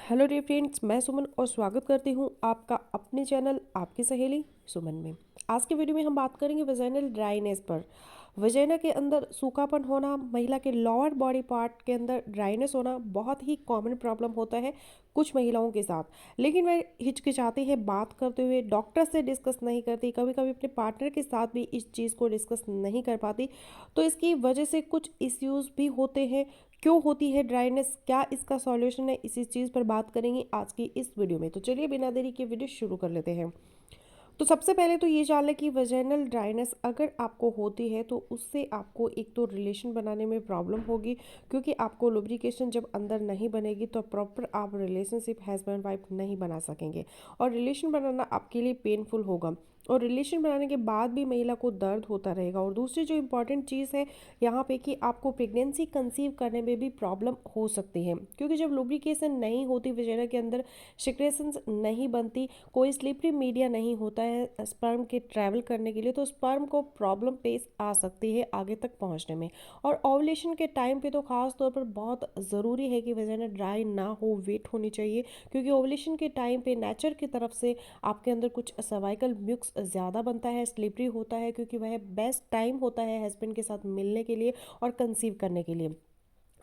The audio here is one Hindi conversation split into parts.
हेलो डियर फ्रेंड्स, मैं सुमन और स्वागत करती हूँ आपका अपने चैनल आपकी सहेली सुमन में। आज के वीडियो में हम बात करेंगे वजाइनल ड्राइनेस पर। वजाइना के अंदर सूखापन होना, महिला के लोअर बॉडी पार्ट के अंदर ड्राइनेस होना बहुत ही कॉमन प्रॉब्लम होता है कुछ महिलाओं के साथ। लेकिन वह हिचकिचाती है बात करते हुए, डॉक्टर से डिस्कस नहीं करती, कभी कभी अपने पार्टनर के साथ भी इस चीज़ को डिस्कस नहीं कर पाती। तो इसकी वजह से कुछ इश्यूज भी होते हैं। क्यों होती है ड्राइनेस, क्या इसका सॉल्यूशन है, इसी चीज़ पर बात करेंगे आज की इस वीडियो में। तो चलिए बिना देरी के वीडियो शुरू कर लेते हैं। तो सबसे पहले तो ये जान लें कि वजाइनल ड्राइनेस अगर आपको होती है तो उससे आपको एक तो रिलेशन बनाने में प्रॉब्लम होगी, क्योंकि आपको लुब्रिकेशन जब अंदर नहीं बनेगी तो प्रॉपर आप रिलेशनशिप हस्बैंड वाइफ नहीं बना सकेंगे और रिलेशन बनाना आपके लिए पेनफुल होगा। और रिलेशन बनाने के बाद भी महिला को दर्द होता रहेगा। और दूसरी जो इम्पॉर्टेंट चीज़ है यहाँ पे कि आपको प्रेगनेंसी कंसीव करने में भी प्रॉब्लम हो सकती है, क्योंकि जब लुब्रिकेशन नहीं होती, वजाइना के अंदर सिक्रेशंस नहीं बनती, कोई स्लिपरी मीडिया नहीं होता है स्पर्म के ट्रैवल करने के लिए, तो स्पर्म को प्रॉब्लम पेश आ सकती है आगे तक पहुंचने में। और ओवुलेशन के टाइम पे तो खास तौर पर बहुत ज़रूरी है कि वजाइना ड्राई ना हो, वेट होनी चाहिए, क्योंकि ओवुलेशन के टाइम पे नेचर की तरफ से आपके अंदर कुछ सर्वाइकल म्यूक्स ज़्यादा बनता है, स्लिपरी होता है, क्योंकि वह बेस्ट टाइम होता है हस्बैंड के साथ मिलने के लिए और कंसीव करने के लिए।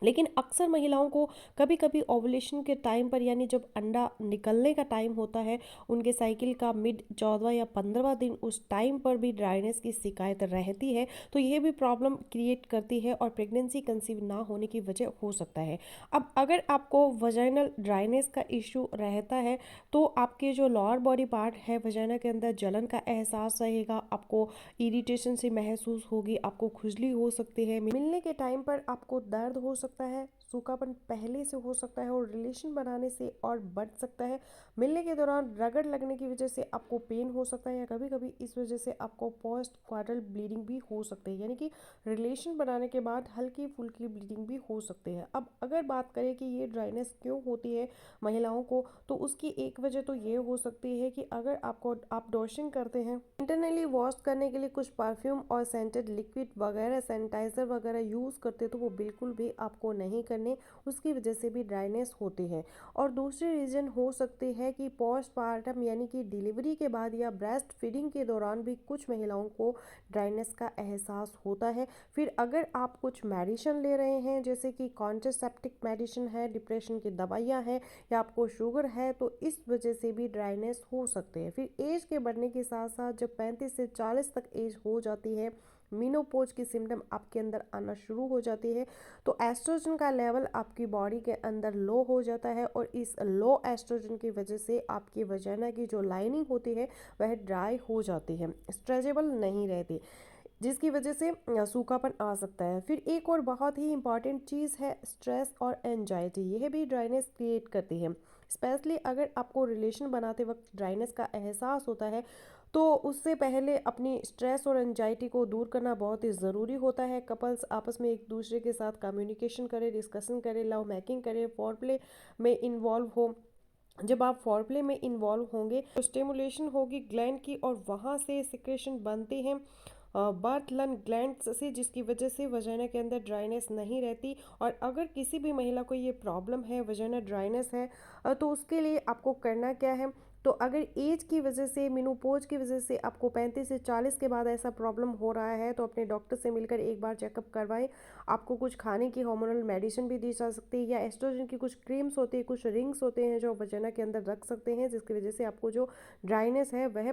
लेकिन अक्सर महिलाओं को कभी कभी ओवुलेशन के टाइम पर, यानी जब अंडा निकलने का टाइम होता है, उनके साइकिल का मिड 14वां या 15वां दिन, उस टाइम पर भी ड्राइनेस की शिकायत रहती है। तो यह भी प्रॉब्लम क्रिएट करती है और प्रेगनेंसी कंसीव ना होने की वजह हो सकता है। अब अगर आपको वजाइनल ड्राइनेस का इशू रहता है तो आपके जो लोअर बॉडी पार्ट है, वजाइना के अंदर जलन का एहसास रहेगा, आपको इरिटेशन से महसूस होगी, आपको खुजली हो सकती है, मिलने के टाइम पर आपको दर्द हो सकता है, सूखापन पहले से हो सकता है और रिलेशन बनाने से और बढ़ सकता है। मिलने के दौरान रगड़ लगने की वजह से आपको पेन हो सकता है, या कभी कभी इस वजह से आपको पोस्ट क्वार्टल ब्लीडिंग भी हो सकती है, यानी कि रिलेशन बनाने के बाद हल्की फुल्की ब्लीडिंग भी हो सकती है। अब अगर बात करें कि ये ड्राइनेस क्यों होती है महिलाओं को, तो उसकी एक वजह तो ये हो सकती है कि अगर आप डॉशिंग करते हैं, इंटरनली वॉश करने के लिए कुछ परफ्यूम और सेंटेड लिक्विड वगैरह, सैनिटाइजर वगैरह यूज़ करते, तो वो बिल्कुल भी आपको नहीं करने, उसकी वजह से भी ड्राइनेस होती है। और दूसरी रीज़न हो सकती है कि पोस्टपार्टम यानी कि डिलीवरी के बाद या ब्रेस्ट फीडिंग के दौरान भी कुछ महिलाओं को ड्राइनेस का एहसास होता है। फिर अगर आप कुछ मेडिसिन ले रहे हैं, जैसे कि कॉन्ट्रासेप्टिक मेडिसिन है, डिप्रेशन की दवाइयाँ हैं, या आपको शुगर है, तो इस वजह से भी ड्राइनेस हो सकते हैं। फिर एज के बढ़ने के साथ साथ जब 35 से 40 तक एज हो जाती है, मीनोपोज की सिम्टम आपके अंदर आना शुरू हो जाती है, तो एस्ट्रोजन का लेवल आपकी बॉडी के अंदर लो हो जाता है और इस लो एस्ट्रोजन की वजह से आपकी वजाइना की जो लाइनिंग होती है वह ड्राई हो जाती है, स्ट्रेचेबल नहीं रहती, जिसकी वजह से सूखापन आ सकता है। फिर एक और बहुत ही इंपॉर्टेंट चीज़ है स्ट्रेस और एंजाइटी, यह भी ड्राइनेस क्रिएट करती है। स्पेशली अगर आपको रिलेशन बनाते वक्त ड्राइनेस का एहसास होता है, तो उससे पहले अपनी स्ट्रेस और एंजाइटी को दूर करना बहुत ही ज़रूरी होता है। कपल्स आपस में एक दूसरे के साथ कम्युनिकेशन करें, डिस्कशन करें, लव मेकिंग करें, फोरप्ले में इन्वॉल्व हो। जब आप फोरप्ले में इन्वॉल्व होंगे तो स्टिमुलेशन होगी ग्लैंड की और वहाँ से सिक्रेशन बनती हैं बर्थलन ग्लैंड्स से, जिसकी वजह से वजाइना के अंदर ड्राइनेस नहीं रहती। और अगर किसी भी महिला को ये प्रॉब्लम है, वजाइना ड्राइनेस है, तो उसके लिए आपको करना क्या है, तो अगर एज की वजह से, मेनोपॉज की वजह से आपको 35 से 40 के बाद ऐसा प्रॉब्लम हो रहा है, तो अपने डॉक्टर से मिलकर एक बार चेकअप करवाएं। आपको कुछ खाने की हार्मोनल मेडिसिन भी दी जा सकती है, या एस्ट्रोजन की कुछ क्रीम्स होती है, कुछ रिंग्स होते हैं जो वजाइना के अंदर रख सकते हैं, जिसकी वजह से आपको जो ड्राइनेस है वह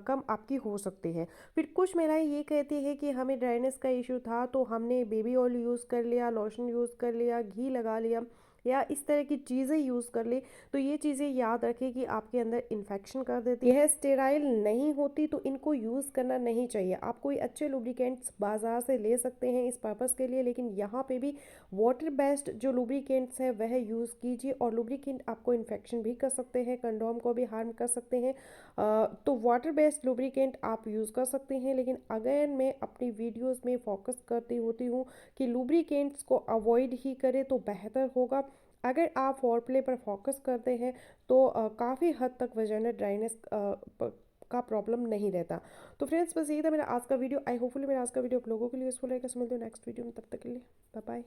कम आपकी हो सकती है। फिर कुछ महिलाएं ये कहती है कि हमें ड्राइनेस का इशू था तो हमने बेबी ऑयल यूज़ कर लिया, लोशन यूज़ कर लिया, घी लगा लिया, या इस तरह की चीज़ें यूज़ कर ली, तो ये चीज़ें याद रखें कि आपके अंदर इन्फेक्शन कर देती है, स्टेराइल नहीं होती, तो इनको यूज़ करना नहीं चाहिए। आप कोई अच्छे लुब्रिकेंट्स बाज़ार से ले सकते हैं इस पर्पज़ के लिए, लेकिन यहाँ पे भी वाटर बेस्ड जो लुब्रिकेंट्स है वह यूज़ कीजिए। और लुब्रिकेंट आपको इन्फेक्शन भी कर सकते हैं, कंडोम को भी हार्म कर सकते हैं, तो वाटर बेस्ड लुब्रिकेंट आप यूज़ कर सकते हैं। लेकिन अगर मैं अपनी वीडियोस में फोकस करती होती हूँ कि लुब्रिकेंट्स को अवॉइड ही करें तो बेहतर होगा। अगर आप फोरप्ले पर फोकस करते हैं तो काफ़ी हद तक वजाइनल ड्राइनेस का प्रॉब्लम नहीं रहता। तो फ्रेंड्स, बस यही था मेरा आज का वीडियो। आई होपफुली मेरा आज का वीडियो आप लोगों के लिए यूजफुल रहेगा। मिलते हैं नेक्स्ट वीडियो में, तब तक के लिए बाय बाय।